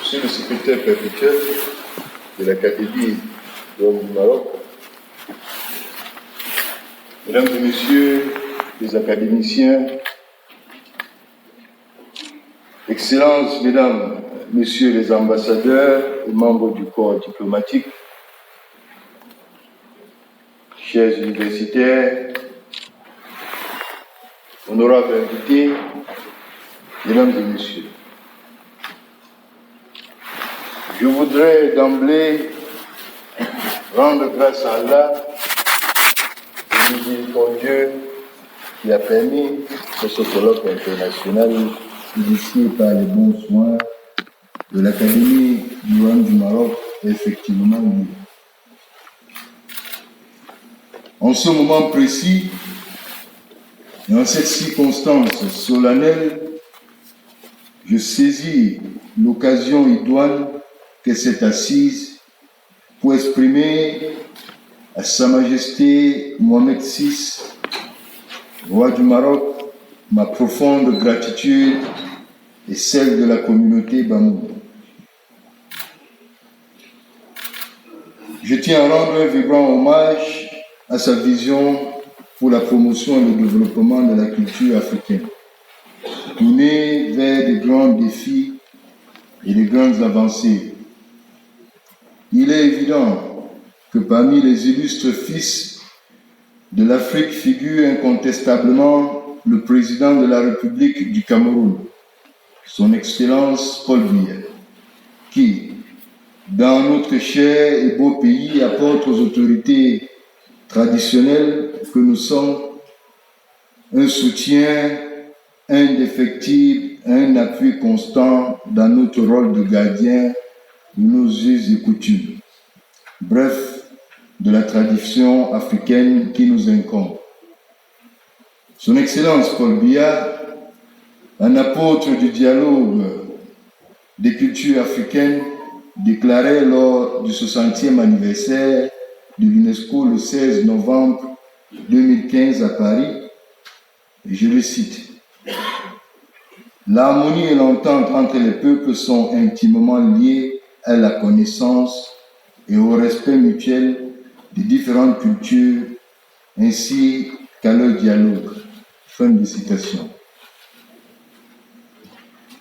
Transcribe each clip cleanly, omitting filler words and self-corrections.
Je suis le secrétaire perpétuel de l'Académie du Maroc. Mesdames et messieurs les académiciens, Excellences, mesdames, messieurs les ambassadeurs et membres du corps diplomatique, chers universitaires, honorables invités, mesdames et messieurs, je voudrais d'emblée rendre grâce à Allah et lui dire ton Dieu qui a permis que ce colloque international initié par les bons soins de l'Académie du Royaume du Maroc est effectivement lieu. En ce moment précis et en cette circonstance solennelle, je saisis l'occasion idoine qu'est cette assise pour exprimer à Sa Majesté Mohamed VI, roi du Maroc, ma profonde gratitude et celle de la communauté Bamou. Je tiens à rendre un vibrant hommage à sa vision pour la promotion et le développement de la culture africaine, tournée vers de grands défis et de grandes avancées. Il est évident que parmi les illustres fils de l'Afrique figure incontestablement le président de la République du Cameroun, son Excellence Paul Biya, qui, dans notre cher et beau pays, apporte aux autorités traditionnelles que nous sommes un soutien indéfectible, un appui constant dans notre rôle de gardien de nos us et coutumes. Bref, de la tradition africaine qui nous incombe. Son Excellence Paul Biya, un apôtre du dialogue des cultures africaines, déclarait lors du 60e anniversaire de l'UNESCO le 16 novembre 2015 à Paris, et je le cite, « L'harmonie et l'entente entre les peuples sont intimement liées à la connaissance et au respect mutuel des différentes cultures ainsi qu'à leur dialogue. » Fin de citation.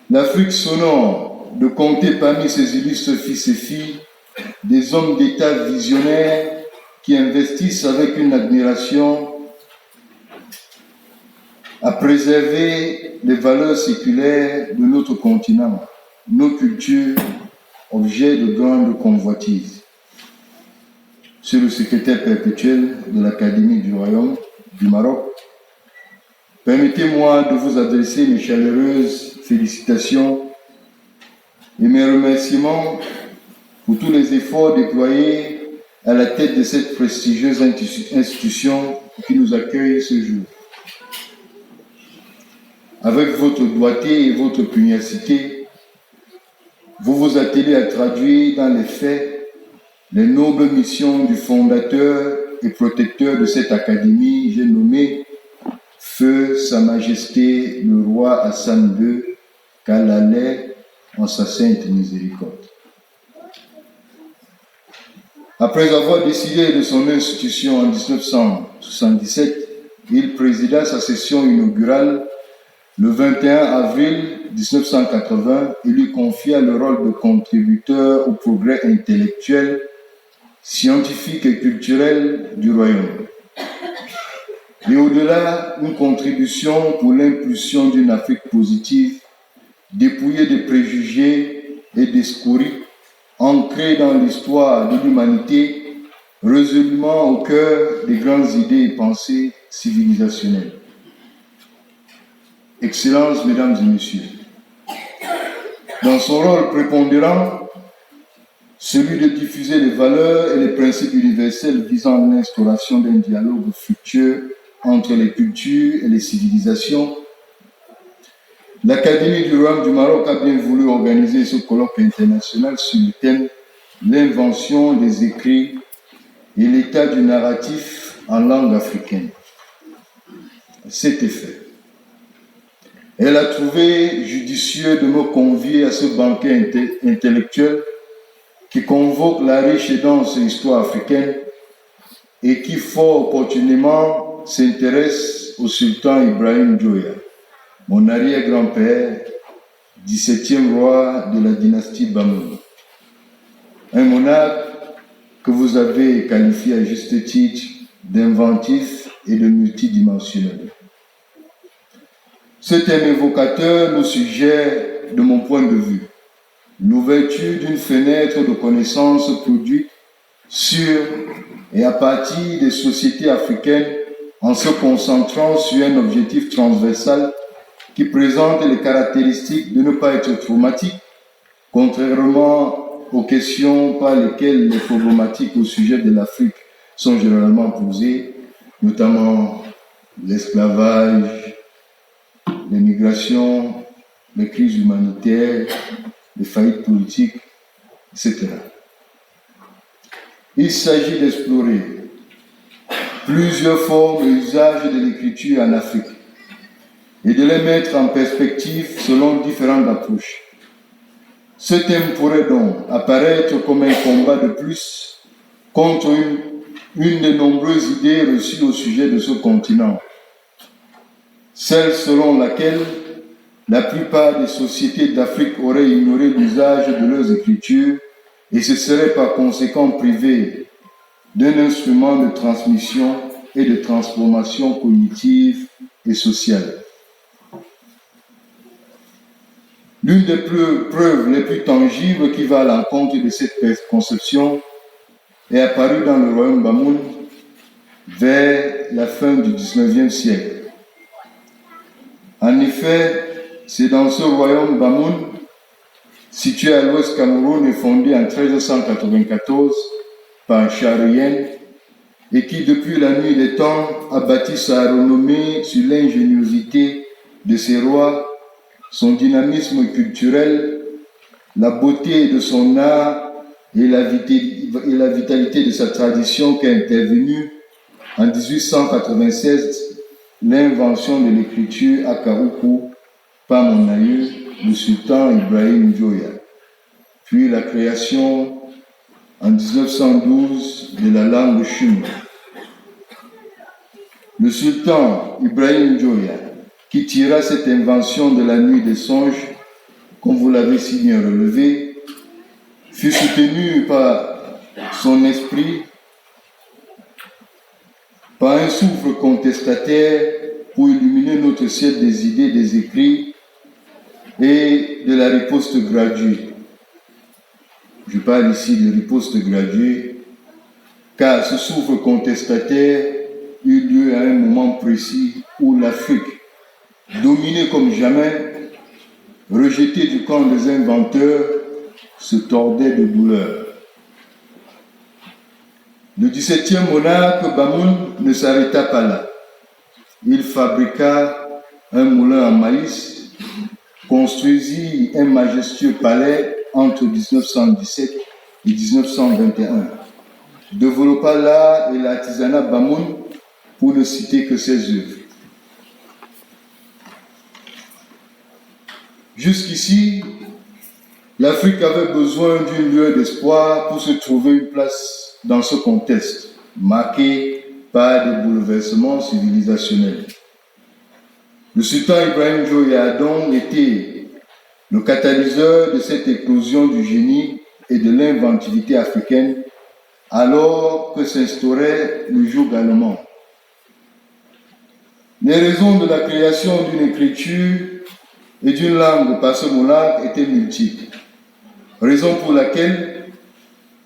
L'Afrique s'honore de compter parmi ses illustres fils et filles des hommes d'État visionnaires qui investissent avec une admiration à préserver les valeurs séculaires de notre continent, nos cultures, objets de grande convoitise. Monsieur le secrétaire perpétuel de l'Académie du Royaume du Maroc, permettez-moi de vous adresser mes chaleureuses félicitations et mes remerciements pour tous les efforts déployés à la tête de cette prestigieuse institution qui nous accueille ce jour. Avec votre doigté et votre pugnacité, vous vous attelez à traduire dans les faits les nobles missions du fondateur et protecteur de cette académie, j'ai nommé Feu Sa Majesté le roi Hassan II, qu'Allah l'ait en sa sainte miséricorde. Après avoir décidé de son institution en 1977, il présida sa session inaugurale le 21 avril 1980 et lui confia le rôle de contributeur au progrès intellectuel, scientifique et culturel du royaume. Et au-delà, une contribution pour l'impulsion d'une Afrique positive, dépouillée de préjugés et de scories, ancrée dans l'histoire de l'humanité, résolument au cœur des grandes idées et pensées civilisationnelles. Excellences, mesdames et messieurs, dans son rôle prépondérant, celui de diffuser les valeurs et les principes universels visant à l'instauration d'un dialogue fructueux entre les cultures et les civilisations, l'Académie du Royaume du Maroc a bien voulu organiser ce colloque international sur le thème « L'invention des écrits et l'état du narratif en langue africaine ». À cet effet, Elle a trouvé judicieux de me convier à ce banquet intellectuel qui convoque la riche et dense histoire africaine et qui fort opportunément s'intéresse au sultan Ibrahim Djoya, mon arrière-grand-père, 17e roi de la dynastie Bamoun. Un monarque que vous avez qualifié à juste titre d'inventif et de multidimensionnel. Ce thème évocateur nous suggère, de mon point de vue, l'ouverture d'une fenêtre de connaissances produite sur et à partir des sociétés africaines en se concentrant sur un objectif transversal qui présente les caractéristiques de ne pas être traumatique, contrairement aux questions par lesquelles les problématiques au sujet de l'Afrique sont généralement posées, notamment l'esclavage, les migrations, les crises humanitaires, les faillites politiques, etc. Il s'agit d'explorer plusieurs formes et usages de l'écriture en Afrique et de les mettre en perspective selon différentes approches. Ce thème pourrait donc apparaître comme un combat de plus contre une des nombreuses idées reçues au sujet de ce continent, celle selon laquelle la plupart des sociétés d'Afrique auraient ignoré l'usage de leurs écritures et se seraient par conséquent privées d'un instrument de transmission et de transformation cognitive et sociale. L'une des preuves les plus tangibles qui va à l'encontre de cette conception est apparue dans le royaume Bamoun vers la fin du XIXe siècle. En effet, c'est dans ce royaume Bamoun, situé à l'ouest Cameroun et fondé en 1394 par Charien, et qui depuis la nuit des temps a bâti sa renommée sur l'ingéniosité de ses rois, son dynamisme culturel, la beauté de son art et la vitalité de sa tradition qui est intervenue en 1896, l'invention de l'écriture à Karoukou par mon aïeux, le sultan Ibrahim Djoya, puis la création en 1912 de la langue chum. Le sultan Ibrahim Djoya, qui tira cette invention de la nuit des songes, comme vous l'avez si bien relevé, fut soutenu par son esprit, par un souffle contestataire pour illuminer notre ciel des idées, des écrits et de la riposte graduée. Je parle ici de riposte graduée, car ce souffle contestataire eut lieu à un moment précis où l'Afrique, dominée comme jamais, rejetée du camp des inventeurs, se tordait de douleur. Le 17e monarque Bamoun ne s'arrêta pas là. Il fabriqua un moulin à maïs, construisit un majestueux palais entre 1917 et 1921, développa l'art et l'artisanat Bamoun pour ne citer que ses œuvres. Jusqu'ici, l'Afrique avait besoin d'une lueur d'espoir pour se trouver une place dans ce contexte, marqué par des bouleversements civilisationnels. Le sultan Ibrahim Djoya a donc été le catalyseur de cette éclosion du génie et de l'inventivité africaine, alors que s'instaurait le joug allemand. Les raisons de la création d'une écriture et d'une langue par ce monarque étaient multiples, raison pour laquelle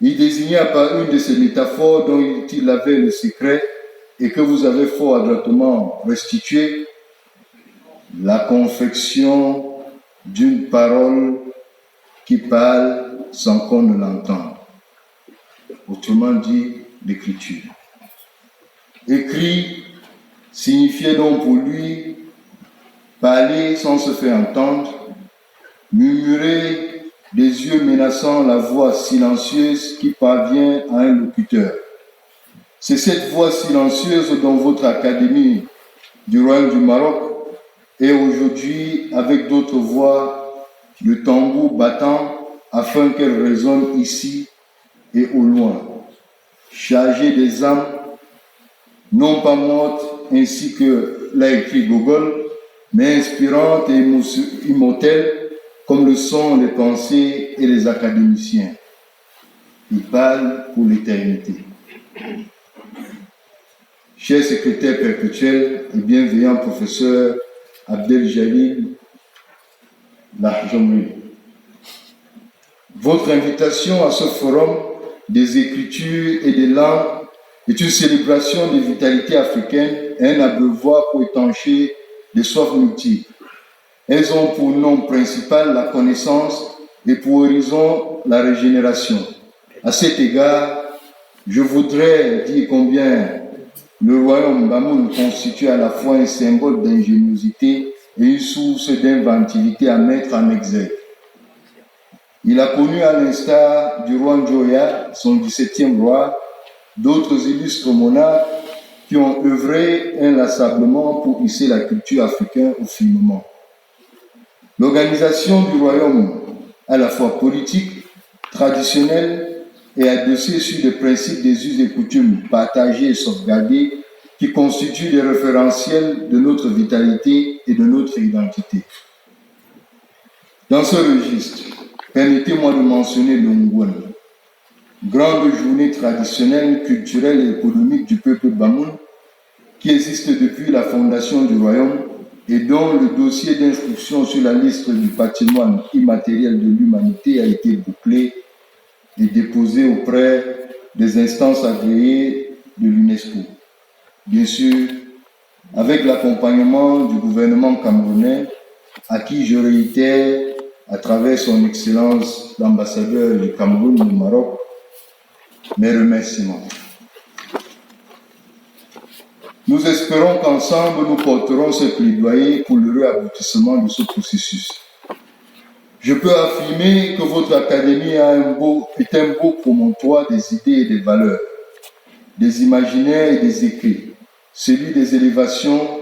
il désigna par une de ces métaphores dont il avait le secret et que vous avez fort adroitement restitué, la confection d'une parole qui parle sans qu'on ne l'entende. Autrement dit, l'écriture. Écrit signifiait donc pour lui parler sans se faire entendre, murmurer des yeux menaçant la voix silencieuse qui parvient à un locuteur. C'est cette voix silencieuse dont votre Académie du Royaume du Maroc et aujourd'hui, avec d'autres voix, le tambour battant afin qu'elle résonne ici et au loin, chargée des âmes, non pas mortes, ainsi que l'a écrit Gogol, mais inspirantes et immortelles, comme le sont les pensées et les académiciens. Ils parlent pour l'éternité. Cher secrétaire perpétuel et bienveillant professeur Abdel Jalil Lahjomoui, votre invitation à ce forum des écritures et des langues est une célébration de vitalité africaine et un abreuvoir pour étancher des soifs multiples. Elles ont pour nom principal la connaissance et pour horizon la régénération. À cet égard, je voudrais dire combien le royaume Bamoun constitue à la fois un symbole d'ingéniosité et une source d'inventivité à mettre en exergue. Il a connu, à l'instar du roi Njoya, son 17e roi, d'autres illustres monarques qui ont œuvré inlassablement pour hisser la culture africaine au firmament. L'organisation du royaume, à la fois politique, traditionnelle et adossée sur des principes des us et coutumes partagés et sauvegardés qui constituent des référentiels de notre vitalité et de notre identité. Dans ce registre, permettez-moi de mentionner le Ngouane, grande journée traditionnelle, culturelle et économique du peuple Bamoun, qui existe depuis la fondation du royaume et dont le dossier d'inscription sur la liste du patrimoine immatériel de l'humanité a été bouclé et déposé auprès des instances agréées de l'UNESCO. Bien sûr, avec l'accompagnement du gouvernement camerounais, à qui je réitère, à travers son Excellence l'ambassadeur du Cameroun au Maroc, mes remerciements. Nous espérons qu'ensemble, nous porterons ce plaidoyer pour l'heureux aboutissement de ce processus. Je peux affirmer que votre académie est un beau promontoire des idées et des valeurs, des imaginaires et des écrits, celui des élévations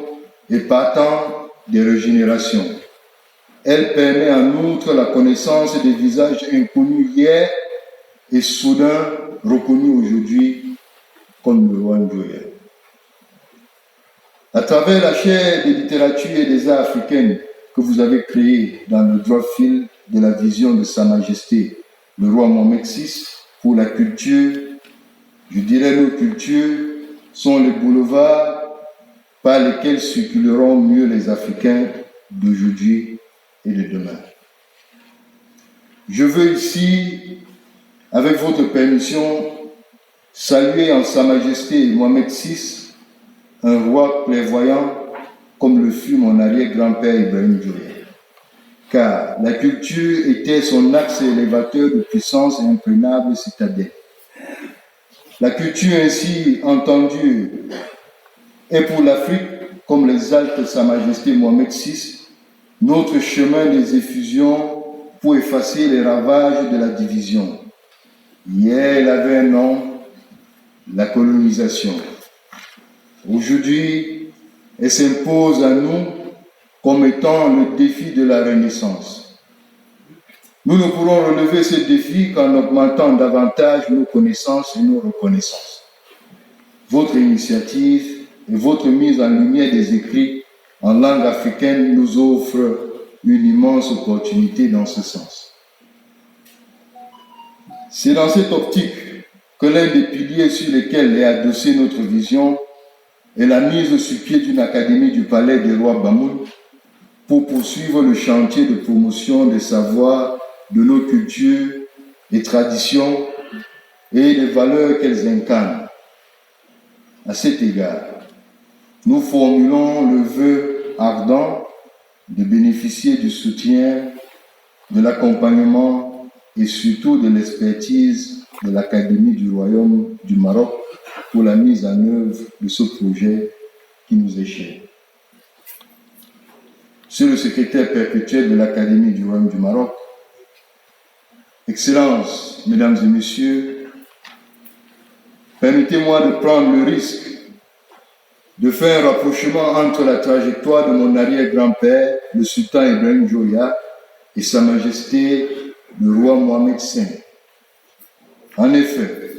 et partant des régénérations. Elle permet en outre la connaissance des visages inconnus hier et soudain reconnus aujourd'hui comme le roi Njoya. À travers la chaire des littératures et des arts africaines que vous avez créée dans le droit fil de la vision de Sa Majesté, le roi Mohamed VI, pour la culture, je dirais nos cultures sont les boulevards par lesquels circuleront mieux les Africains d'aujourd'hui et de demain. Je veux ici, avec votre permission, saluer en Sa Majesté Mohamed VI, un roi clairvoyant comme le fut mon arrière-grand-père Ibrahim Njoya, car la culture était son axe élévateur de puissance et imprenable citadelle. La culture ainsi entendue est pour l'Afrique, comme l'exalte Sa Majesté Mohamed VI, notre chemin des effusions pour effacer les ravages de la division. Hier, elle avait un nom, la colonisation. Aujourd'hui, elle s'impose à nous comme étant le défi de la Renaissance. Nous ne pourrons relever ce défi qu'en augmentant davantage nos connaissances et nos reconnaissances. Votre initiative et votre mise en lumière des écrits en langue africaine nous offrent une immense opportunité dans ce sens. C'est dans cette optique que l'un des piliers sur lesquels est adossée notre vision est la mise sur pied d'une académie du Palais des Rois Bamoun pour poursuivre le chantier de promotion des savoirs de nos cultures et traditions et des valeurs qu'elles incarnent. À cet égard, nous formulons le vœu ardent de bénéficier du soutien, de l'accompagnement et surtout de l'expertise de l'Académie du Royaume du Maroc pour la mise en œuvre de ce projet qui nous est cher. Monsieur le secrétaire perpétuel de l'Académie du Royaume du Maroc, Excellences, Mesdames et Messieurs, permettez-moi de prendre le risque de de faire un rapprochement entre la trajectoire de mon arrière-grand-père, le sultan Ibrahim Joya, et Sa Majesté le roi Mohamed V. En effet,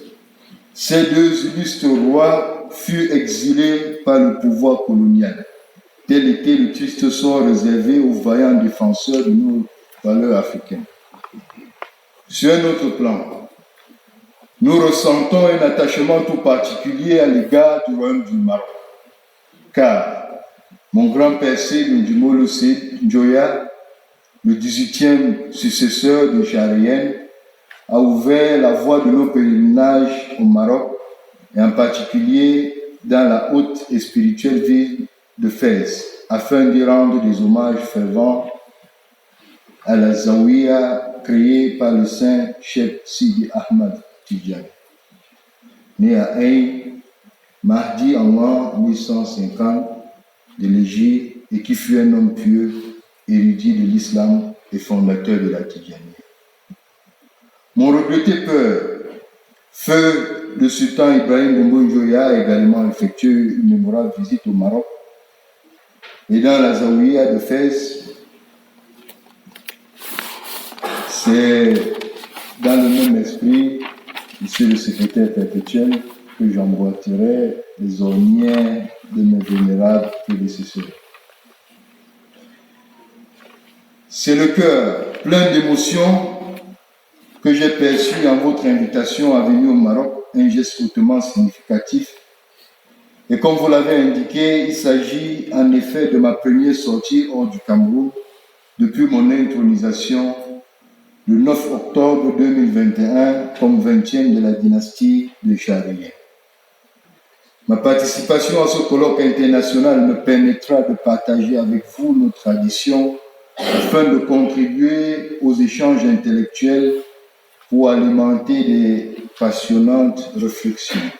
ces deux illustres rois furent exilés par le pouvoir colonial. Tel était le triste sort réservé aux vaillants défenseurs de nos valeurs africaines. Sur un autre plan, nous ressentons un attachement tout particulier à l'égard du royaume du Maroc. Car mon grand-père Seyd Ndimolo Seyd Njoya, le 18e successeur de Charien, a ouvert la voie de nos pèlerinages au Maroc, et en particulier dans la haute et spirituelle ville de Fès, afin d'y rendre des hommages fervents à la Zawiya créée par le saint Cheikh Sidi Ahmad Tidjani, né à Ain, Mahdi en l'an 1150 de l'Égypte et qui fut un homme pieux, érudit de l'islam et fondateur de la Tidjani. Mon regretté père, feu le sultan Ibrahim Boumbo Njoya, a également effectué une mémorable visite au Maroc. Et dans la Zawiya de Fès, c'est dans le même esprit, monsieur le secrétaire perpétuel, que j'emboîterai les ornières de mes vénérables prédécesseurs. C'est le cœur plein d'émotions que j'ai perçu en votre invitation à venir au Maroc, un geste hautement significatif. Et comme vous l'avez indiqué, il s'agit en effet de ma première sortie hors du Cameroun depuis mon intronisation le 9 octobre 2021 comme 20e de la dynastie de Charien. Ma participation à ce colloque international me permettra de partager avec vous nos traditions afin de contribuer aux échanges intellectuels pour alimenter des passionnantes réflexions.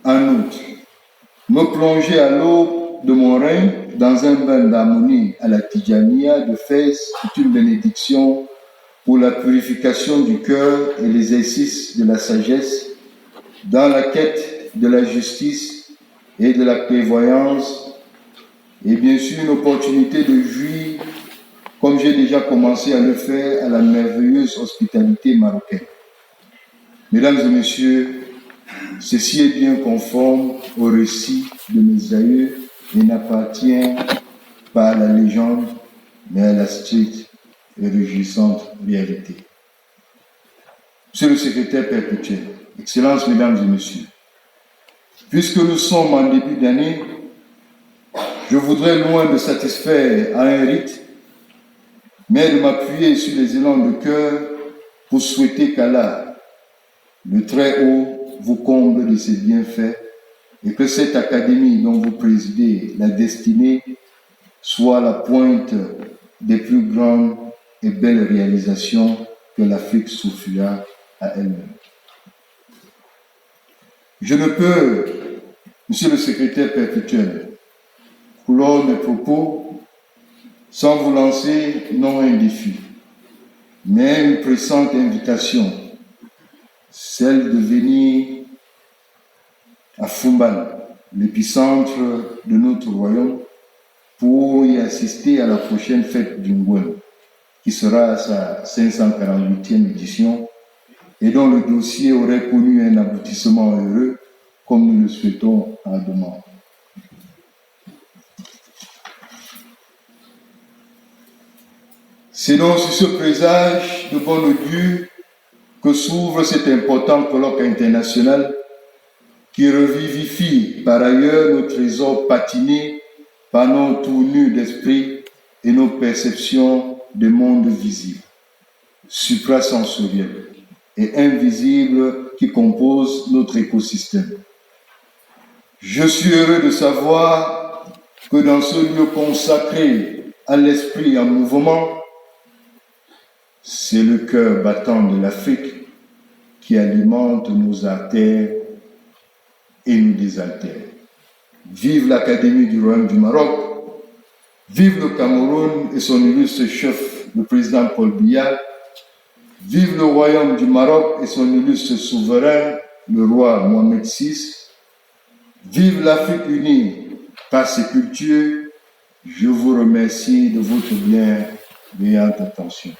En outre, me plonger à l'aube de mon règne dans un bain d'harmonie à la Tidjaniya de Fès est une bénédiction pour la purification du cœur et l'exercice de la sagesse dans la quête de la justice et de la prévoyance, et bien sûr une opportunité de jouir, comme j'ai déjà commencé à le faire, à la merveilleuse hospitalité marocaine. Mesdames et messieurs, ceci est bien conforme au récit de mes aïeux et n'appartient pas à la légende, mais à la stricte et réjouissante réalité. Monsieur le secrétaire perpétuel, Excellences, Mesdames et Messieurs, puisque nous sommes en début d'année, je voudrais, loin de satisfaire à un rite, mais de m'appuyer sur les élans de cœur pour souhaiter qu'Allah, le Très-Haut, vous comble de ses bienfaits et que cette académie dont vous présidez la destinée soit la pointe des plus grandes et belles réalisations que l'Afrique souffrira à elle-même. Je ne peux, Monsieur le secrétaire perpétuel, clore mes propos sans vous lancer non un défi, mais une pressante invitation, celle de venir à Fumban, l'épicentre de notre royaume, pour y assister à la prochaine fête du Ngouem, qui sera à sa 548e édition, et dont le dossier aurait connu un aboutissement heureux, comme nous le souhaitons ardemment. C'est donc sur ce présage de bon augure que s'ouvre cet important colloque international qui revivifie par ailleurs nos trésors patinés par nos tournures d'esprit et nos perceptions de monde visible, suprasensoriel et invisible qui composent notre écosystème. Je suis heureux de savoir que dans ce lieu consacré à l'esprit en mouvement, c'est le cœur battant de l'Afrique qui alimente nos artères et nous désaltère. Vive l'Académie du Royaume du Maroc, vive le Cameroun et son illustre chef, le président Paul Biya, vive le Royaume du Maroc et son illustre souverain, le roi Mohamed VI, Vive l'Afrique unie par ses cultures. Je vous remercie de votre bienveillante attention.